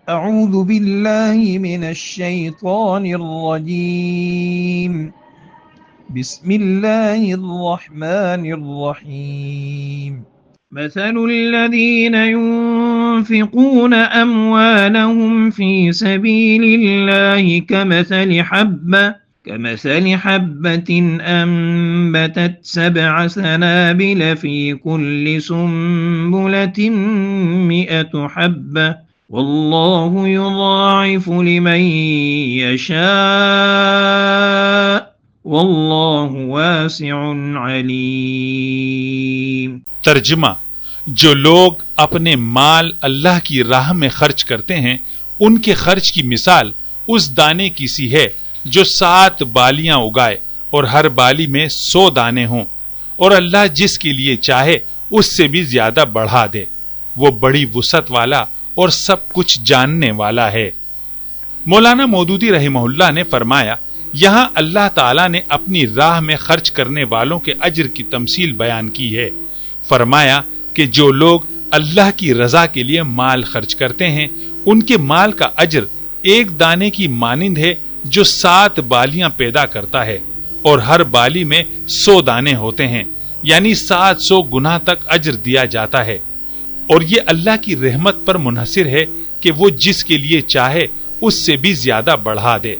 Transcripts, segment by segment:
أعوذ بالله من الشيطان الرجيم بسم الله الرحمن الرحيم مثل الذين ينفقون أموالهم في سبيل الله كمثل حبة أنبتت 7 سنابل في كل سنبلة 100 حبة والله يضاعف لمن يشاء واللہ واسع علیم۔ ترجمہ: جو لوگ اپنے مال اللہ کی راہ میں خرچ کرتے ہیں ان کے خرچ کی مثال اس دانے کی سی ہے جو 7 بالیاں اگائے اور ہر بالی میں 100 دانے ہوں، اور اللہ جس کے لیے چاہے اس سے بھی زیادہ بڑھا دے، وہ بڑی وسعت والا اور سب کچھ جاننے والا ہے۔ مولانا مودودی رحمہ اللہ نے فرمایا، یہاں اللہ تعالیٰ نے اپنی راہ میں خرچ کرنے والوں کے اجر کی تمثیل بیان کی ہے۔ فرمایا کہ جو لوگ اللہ کی رضا کے لیے مال خرچ کرتے ہیں ان کے مال کا اجر ایک دانے کی مانند ہے جو 7 بالیاں پیدا کرتا ہے، اور ہر بالی میں 100 دانے ہوتے ہیں، یعنی 700 گنا تک اجر دیا جاتا ہے۔ اور یہ اللہ کی رحمت پر منحصر ہے کہ وہ جس کے لیے چاہے اس سے بھی زیادہ بڑھا دے۔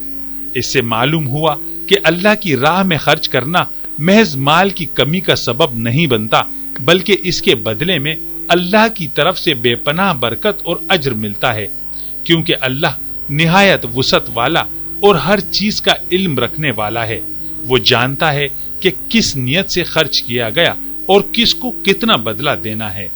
اس سے معلوم ہوا کہ اللہ کی راہ میں خرچ کرنا محض مال کی کمی کا سبب نہیں بنتا، بلکہ اس کے بدلے میں اللہ کی طرف سے بے پناہ برکت اور اجر ملتا ہے، کیونکہ اللہ نہایت وسعت والا اور ہر چیز کا علم رکھنے والا ہے۔ وہ جانتا ہے کہ کس نیت سے خرچ کیا گیا اور کس کو کتنا بدلہ دینا ہے۔